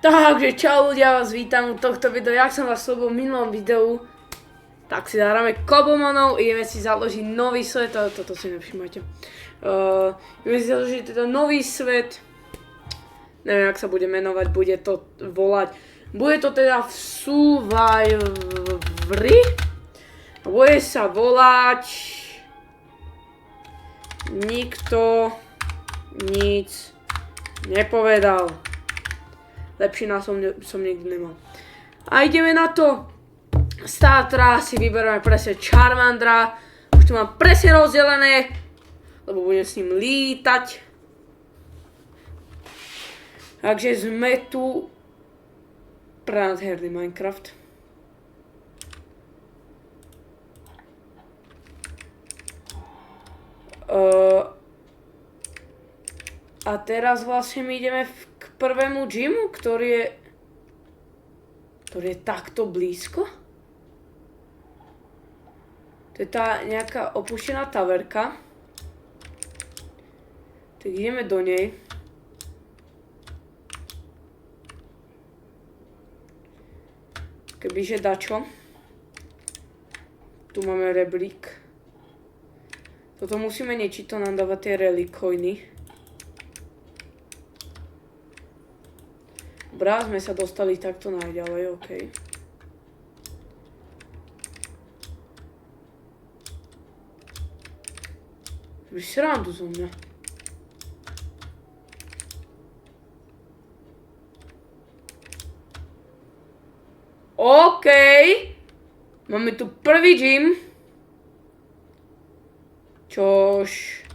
Takže čau ľudia, vás vítam u tohto videa. Jak som vás slúbil v minulom videu, tak si zahráme Cobblemonov, ideme si založiť nový svet, toto si nevšimajte. Ideme si založiť teda nový svet, neviem jak sa bude menovať, bude to volať, bude to teda v Survivori, bude sa volať Nikto nic nepovedal. Lepší názov som nikdy nemal. A ideme na to. Startera si vyberieme presne Charmandera. Už to mám presne rozdelené, lebo budem s ním lítať. Takže sme tu. Prádherný Minecraft. A teraz vlastne my ideme k prvému gymu, ktorý je takto blízko. To je tá nejaká opuštená taverka. Tak ideme do nej. Kebyže dačo. Tu máme rebrík. Toto musíme niečiť, to nám dáva tie relikojny. Dobrá, sme sa dostali takto najďalej, OK. Robíš srandu zo mňa. OK. Máme tu prvý gym. Čož...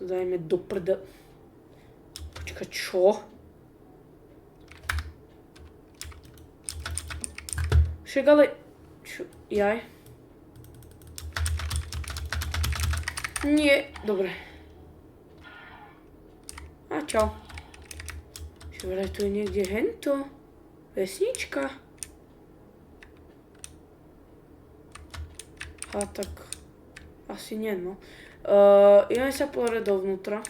Dajme do prda... Počkaj, čo? Však ale... Čo? Jaj? Nie, dobre. A čau. Že vraj tu je niekde hento. Vesnička. A tak... Asi nie, no. Ideme sa pozrieť dovnútra.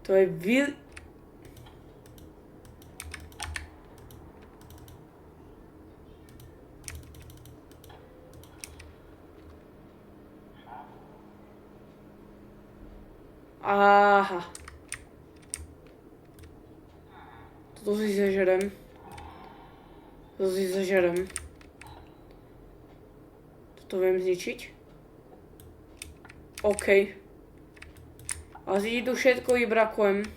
To je Aha. Toto si zažerem. Toto viem zničiť. OK. A zdi tu všetko vybrakujem.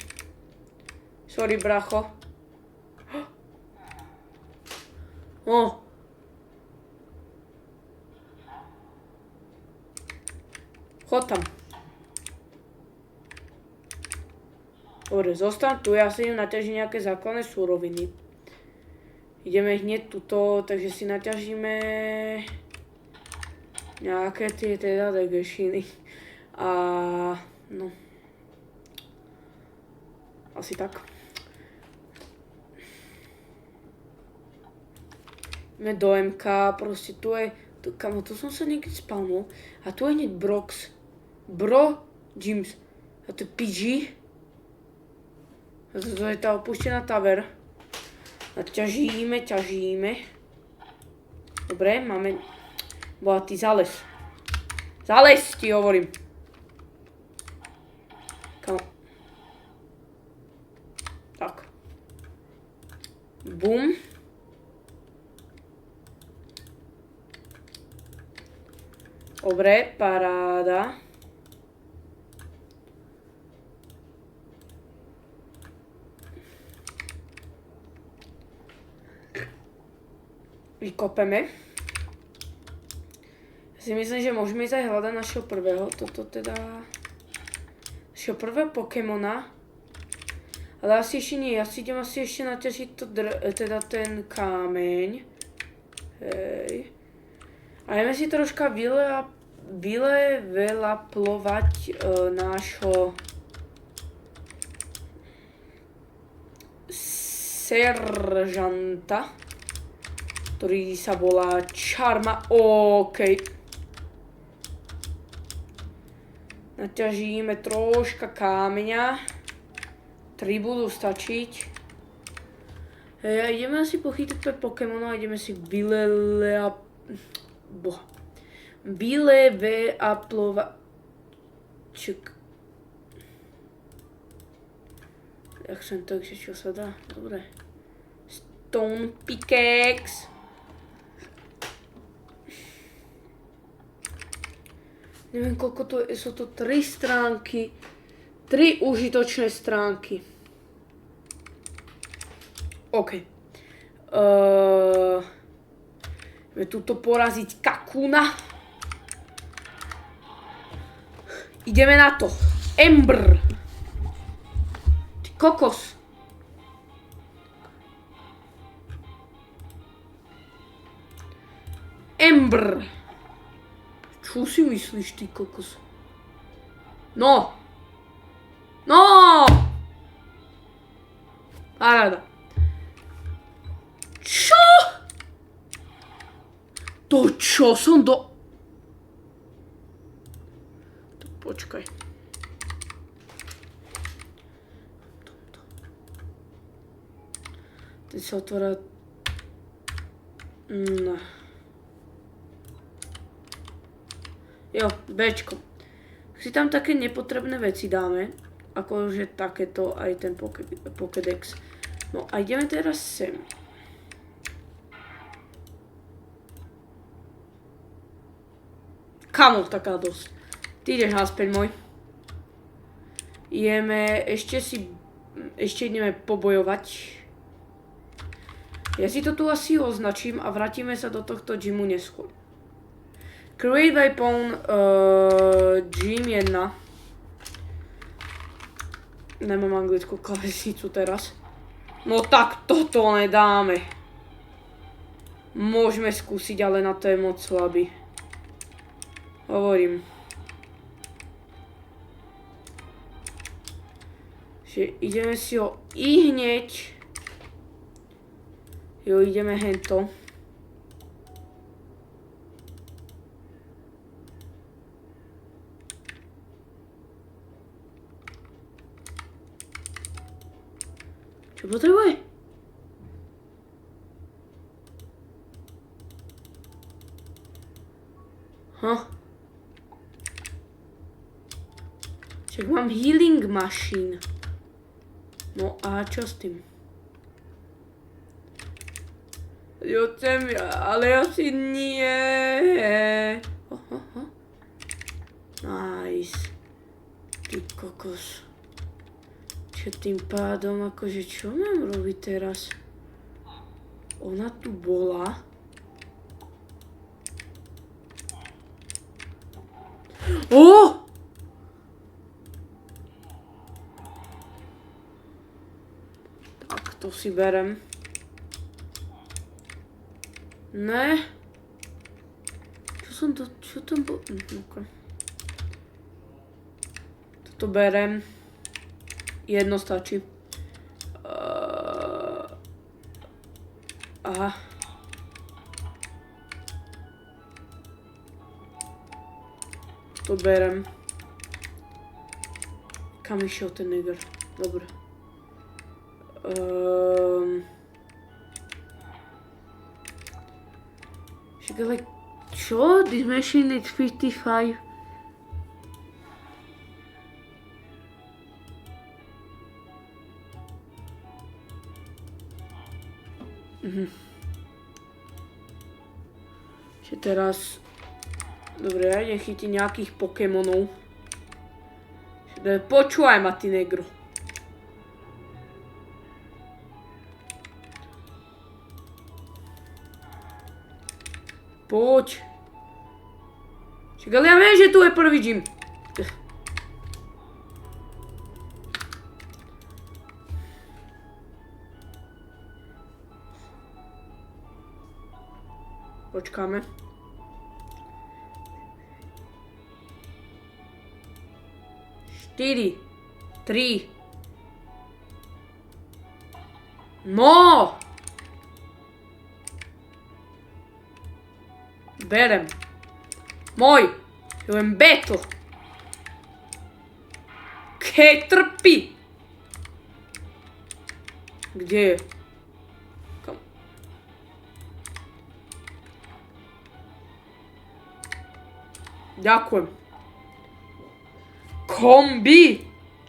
Sorry, bracho. O. Chod tam. Dobre, zostaň tu, ja si idem naťažiť nejaké základné suroviny. Ideme hneď tuto, takže si naťažíme nejaké tie teda degešiny. A no. Asi tak. Ideme do MK, proste tu je... Kamo, tu som sa niekde spavnul. A tu je hneď Brox. Gyms. A to je PG. A to je tá opuštená taver. A ťažíme. Dobre, máme... Bohatý zales. Zales, ti hovorím. Tak. Bum. Dobre, paráda. Vykopeme. Ja si myslím, že môžeme ísť aj hľadať našeho prvého. Toto teda... Našeho prvého Pokémona. Ale asi ešte nie, ja si idem asi ešte naťažiť to teda ten kámeň. Hej. A ideme si troška vylevelovať nášho seržanta, ktorý sa volá Charma. OK. Naťažíme troška kámeňa. 3 budú stačiť. Hej, a ideme si pochytať Pokémona a ideme si Jak som to, čo sa dá? Dobre. Stone Pickaxe. Neviem, koľko to je, sú to 3 stránky. 3 užitočné stránky. OK. Ideme tuto poraziť Kakuna. Ideme na to. Ember. Ty kokos. Ember. Čo si myslíš, ty kokos? No! No! Paráda. Čo? To čo som Počkaj. Teď sa otvára... No. Jo, Bčko. Si tam také nepotrebné veci dáme, akože takéto aj ten Pokédex. No a ideme teraz sem. Kamo, taká dosť. Ty ideš naspäť, môj. Ešte ideme pobojovať. Ja si to tu asi označím a vrátime sa do tohto gymu neskôr. Create Weapon Gym 1. Nemám anglickú klávesnicu teraz. No tak toto nedáme. Môžeme skúsiť, ale na to je moc slabý. Hovorím. Že ideme si ho i hneď. Jo, ideme hento. Čo potrebuje? Však mám healing machine. No a čo s tým? Jo, ale asi nie. Nice. Ty kokos. Čo tým pádom, akože čo mám robiť teraz? Ona tu bola. Ó! Tak, to si berem. Ne. Čo tam bolo? Okay. Toto berem. Jedno stačí. Aha. To berem. Kam išiel ten nigger? Dobre. Však ale čo? This machine needs 55. Že teraz... Dobre, ja idem chytiť nejakých Pokémonov. Počúvaj ma, ty negro. Poď. Však ale ja viem, že tu je prvý gym. Počkáme. Štyri. 3. No! Berem. Môj. Ja budem battle. Hej, trpi! Kde je? Kam? Ďakujem. Kombi!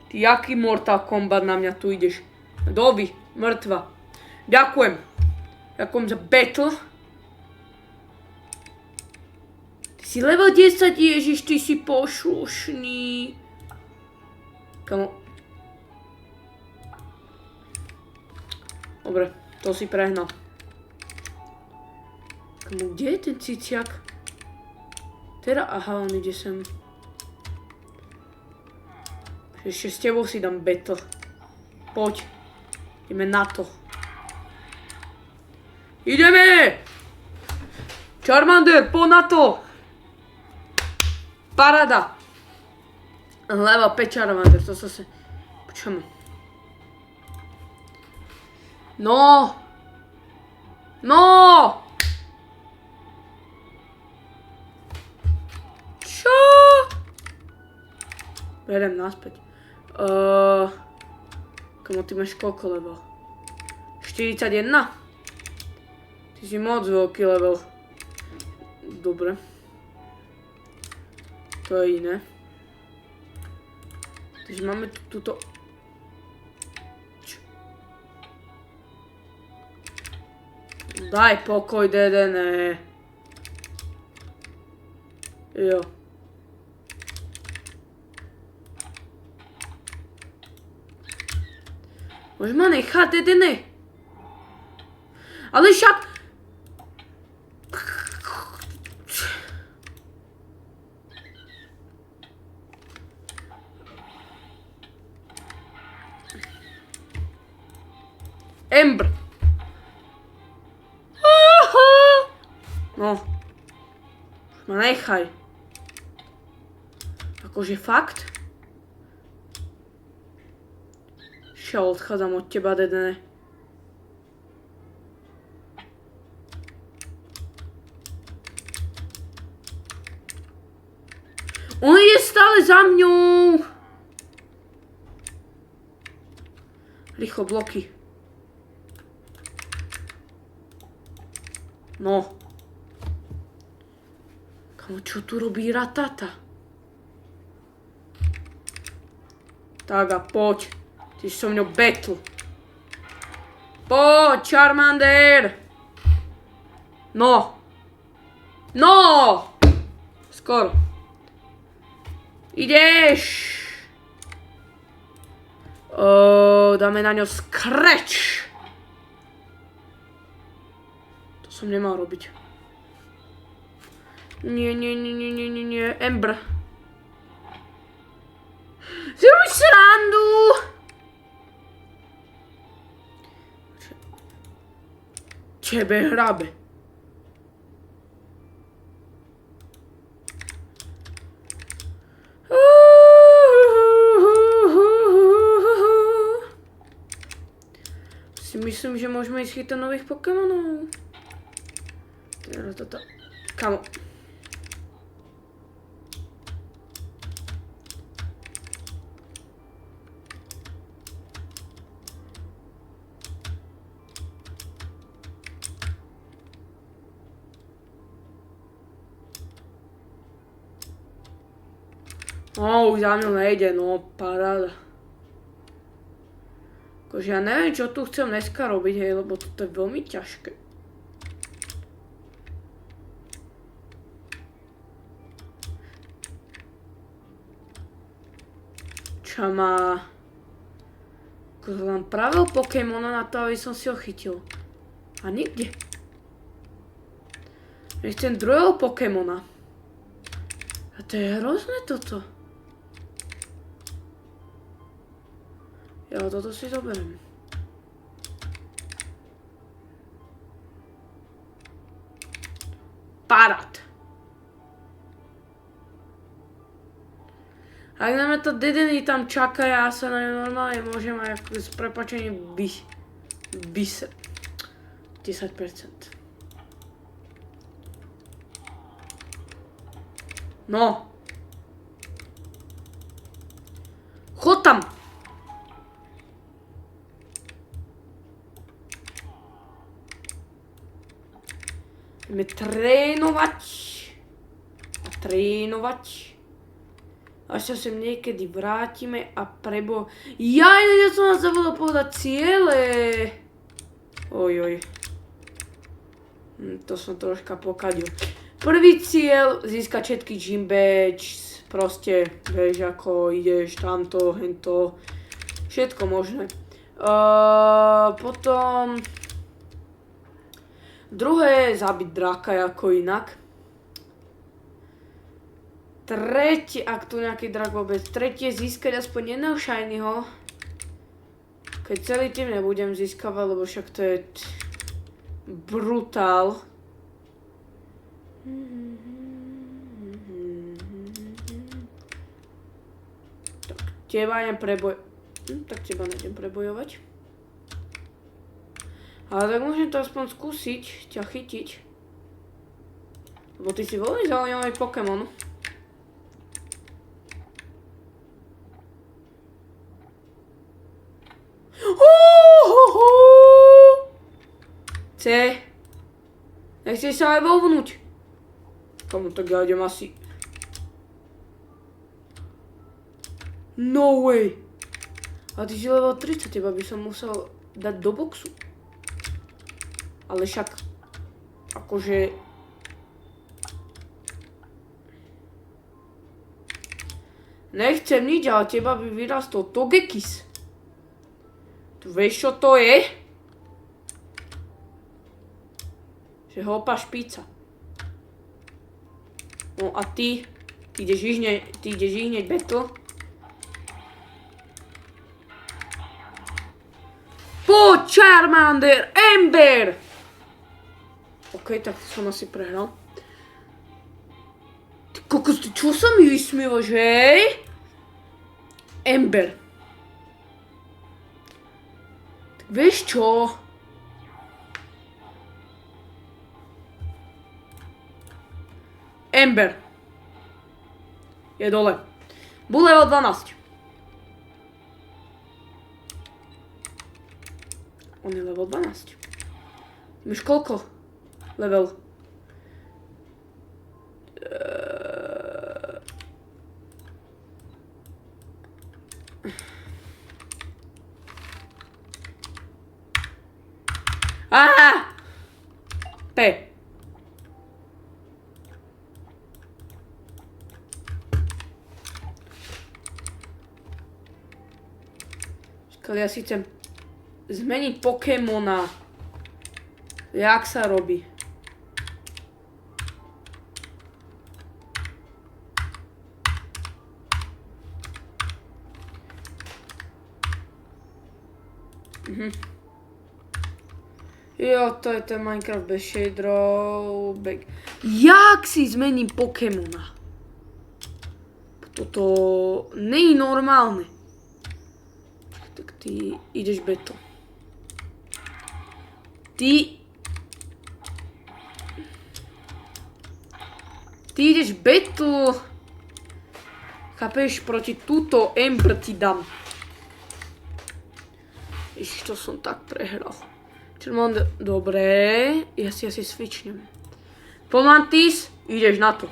Ty jaký Mortal Kombat na mňa tu ideš? Dovi, mŕtva. Ďakujem. Ďakujem za battle. Ty si level 10, Ježiš, ty si pošušný. Kamo. Dobre, to si prehnal. Kamo, kde je ten ciciak? Teda, aha, on ide sem. Ešte s tebou si dám battle. Poď. Ideme na to. Ideme! Charmander, poď na to! Parada! Level 5 Charmander, to sa se... Počujeme. No! No! Čo? Berem naspäť. Kamo, ty máš koľko level? 41? Ty si moc veľký level. Dobre. To je iné. Takže máme túto... Daj pokoj, Dedene. Jo. Môžeš ma nechať, Dedene? Ale však... Ember. No. Ma nechaj. Akože fakt? Šiaľ, odchádzam od teba, Dedene. On je stále za mňou. Rýchlo, bloky. No. Kamo, čo tu robí Ratata? Tak a poď. Ty si so mňou battle. Poď, Charmander. No. No. Skoro. Ideš. Dáme na ňo scratch. To som nemal robiť. Nie. Ember. Zrobiť srandu. Tebe hrabe. Si myslím, že môžeme ísť chytať nových Pokémonov. Toto. Kamo. Už za mňou nejde, no paráda. Akože ja neviem, čo tu chcem dneska robiť, hej, lebo toto je veľmi ťažké. Čo má... Akože len pravil Pokémona na to, aby som si ho chytil. A nikde. Nechcem druhého Pokémona. A to je hrozné toto. Ja toto si zoberiem. Parad. Ak na mňa to Dedeny tam čaká, ja sa na ňu normálne môžem aj s prepačením vyse. 10%. No. Chod tam! Ideme trénovať. A trénovať. Až sa sem niekedy vrátime a ja som vám zabudol povedať ciele. Ojoj. To som troška pokadil. Prvý cieľ, získať všetky gym badges. Proste, vieš, ako ideš tamto, hento. Všetko možné. Potom... Druhé, zabiť draka, ako inak. Tretie, ak tu nejaký drak vôbec. Tretie, získať aspoň jedného shinyho. Keď celý tým nebudem získavať, lebo však to je brutál. Tak, teba idem tak teba nejdem prebojovať. Ale tak môžem to aspoň skúsiť ťa chytiť. Lebo ty si veľmi zaujímavý Pokémon. C. Nechceš sa aj voľnúť? Tomu tak ja idem asi... No way! A ty si level 30, teba by som musel dať do boxu. Ale však... Akože... Nechcem nič, ale teba by vyrastol Togekiss. Tu vieš, čo to je? Že hlúpa špíca. No a ty ideš ihneď battle. Poď, Charmander, Ember! OK, tak som asi prehral. Ty kokos, čo sa mi vysmievaš, hej? Ember. Tak vieš čo? Ember. Je dole. Bol level 12. On je level 12. Máš koľko? Level. P. Ja si chcem zmeniť Pokémona. Jak sa robí? Jo, to je ten Minecraft bez shaderov. Jak si zmením Pokémona? Toto nie je normálne. Tak ty ideš battle. Ty ideš battle. Chápeš, proti túto Ember ti dám. Ježiš, to som tak prehral. Charmander, dobré. Ja si asi switchnem. Pomantis, ideš na to.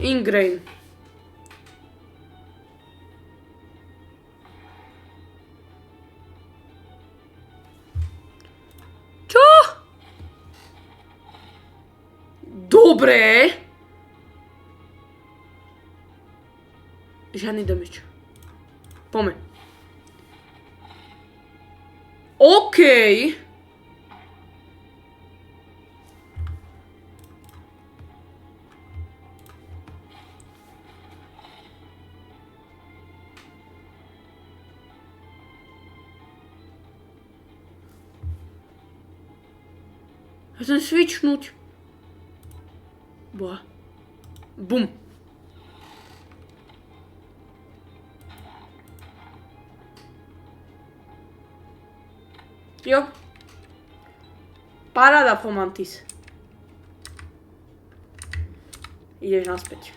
Ingrain. Čo? Dobre. Žiadny damage. Poďme. OK. Chcem switchnúť. Boha. Bum. Jo. Paráda, Fomantis. Ideš naspäť.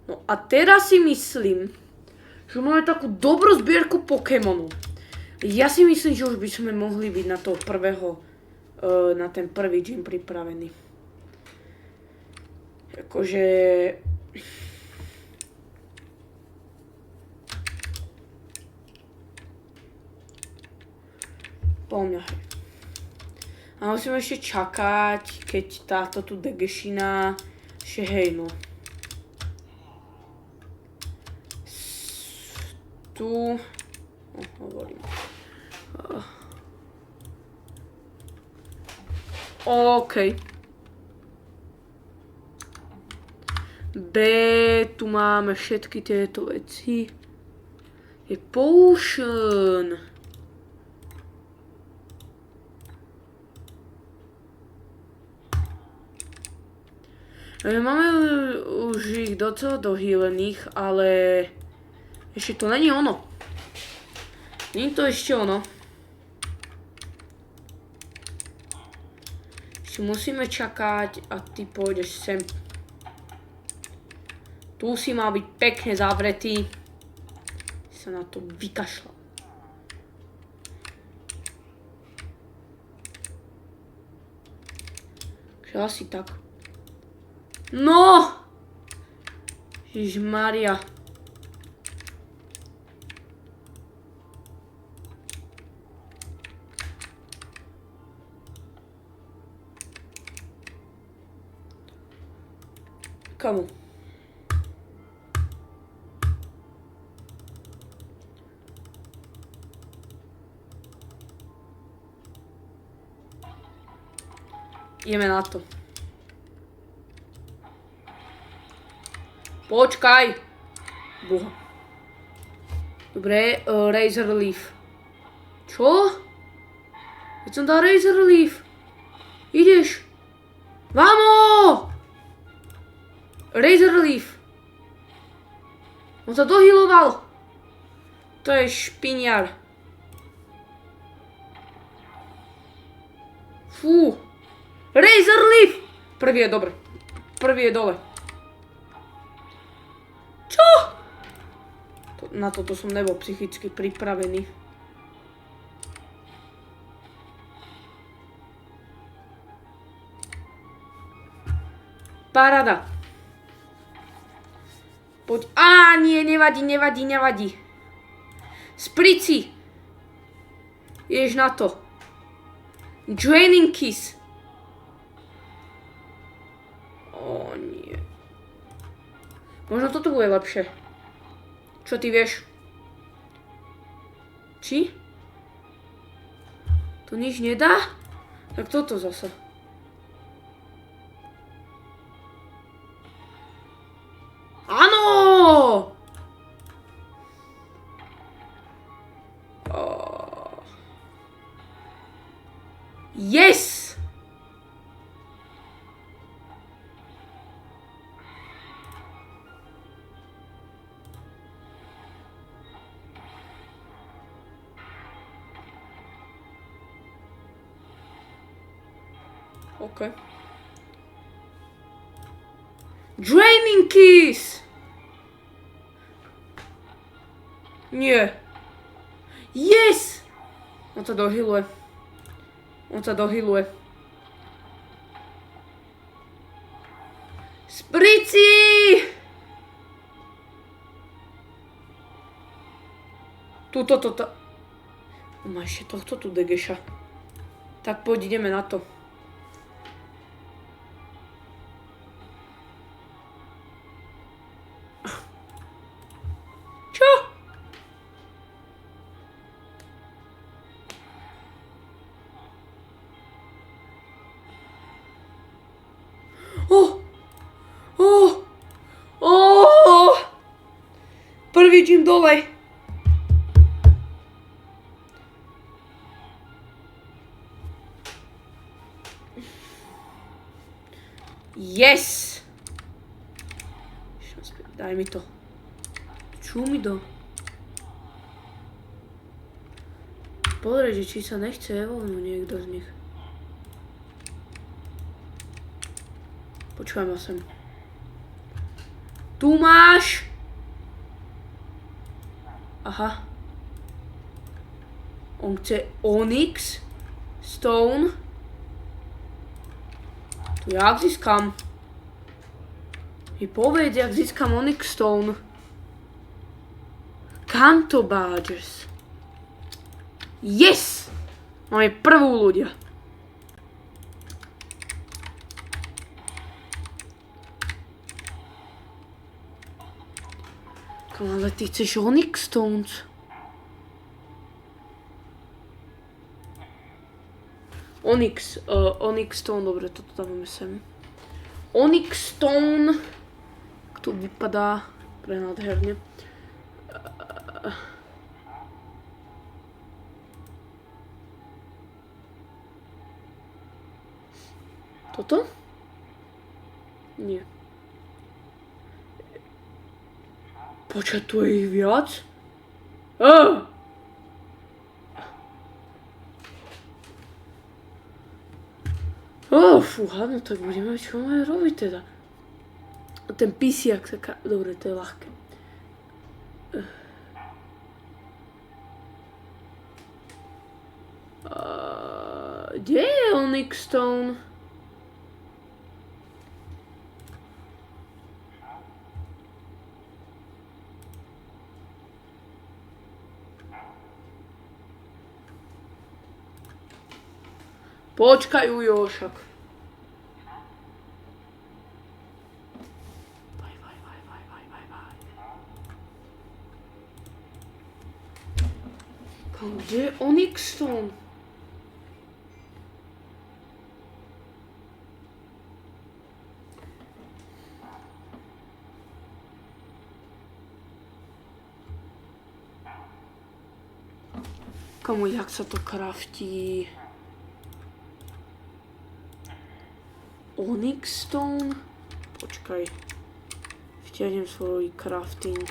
No a teraz si myslím, že máme takú dobrú zbierku Pokémonov. Ja si myslím, že už by sme mohli byť na toho prvého, na ten prvý gym pripravený. Akože... Po mňa, hej. A musíme ešte čakať, keď táto tu degešina, že hej, no. Tu... hovorím. OK. B, tu máme všetky tieto veci. Je potion. Máme už ich docela dohýlených, ale ešte to není ono. Není to ešte ono. Ešte musíme čakať a ty pôjdeš sem. Tu si mal byť pekne zavretý. Sa na to vykašľal. Že asi tak. No! Ježišmaria. Komu? Ideme na to. Počkaj! Boha. Dobre, Razor Leaf. Čo? Keď som dal Razor Leaf. Ideš? Vamo! Razor Leaf. On sa dohyloval. To je špiniar. Fú. Razor Leaf! Prvý je dobre. Prvý je dole. Čo? Na toto som nebol psychicky pripravený. Paráda. Poď. Á, nie, nevadí. Sprici. Ideš na to. Draining Kiss. Ó, nie. Možno toto bude lepšie. Čo ty vieš? Či? To nič nedá? Tak toto zasa. Áno! Yes! OK. Draining Kiss! Nie. Yes! On sa dohyluje. Sprici! Tuto. Má ešte tohto tu degeša. Tak poď, ideme na to. Čo? Prvý gym dole. Yes! Daj mi to. Čo mi do? pozrieť, či sa nechce evolnúť niekto z nich. Počúvaj ma sem. Tu máš! Aha. On chce Onyx Stone. Tu jak získam? Mi povedz, jak získam Onyx Stone. Kanto Badgers. Yes! Máme prvú ľudia. Ale ty chceš Onyx Stones? Onyx Stone, dobre, toto dávame sem. Onyx Stone, to vypadá prenádherne. Toto? Nie. Počkaj, tu je ich viac? Fúha, no tak budeme, čo máme robiť teda? Ten písiak taká, dobre, to je ľahké. Kde je Onyx Stone? Počkaj, Ujo, však. Kde je Onyx Stone? Komu, jak sa to kraftí? Onyx Stone? Počkaj. Vtiahnem svoj crafting.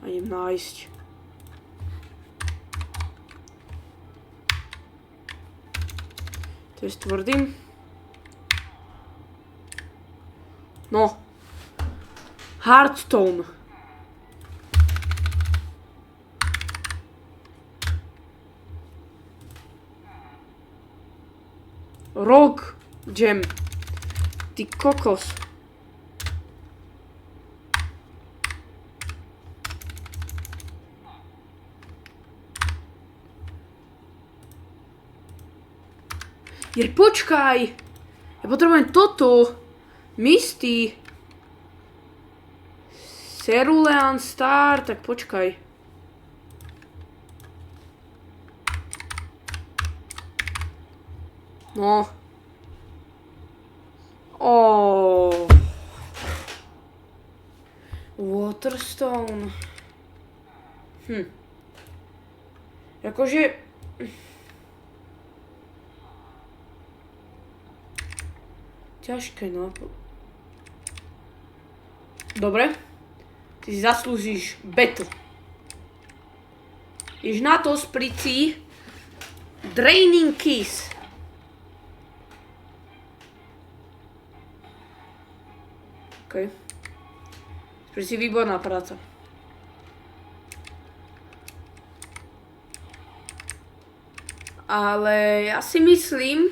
A idem nájsť. To je s tvrdým. No. Hardstone. Rock Gem. Ty kokos. Počkaj. Ja potrebujem toto. Misty. Cerulean Star. Tak počkaj. No. Waterstone. Akože... Ťažké, no. Dobre. Ty si zaslúžiš battle. Ideš na to, sprici. Draining Kiss. OK. Sprici, výborná práca. Ale ja si myslím,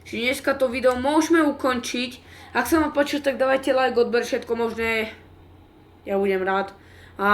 že dneska to video môžeme ukončiť. Ak sa vám páčilo, tak dávajte like, odber, všetko možné. Ja budem rád. A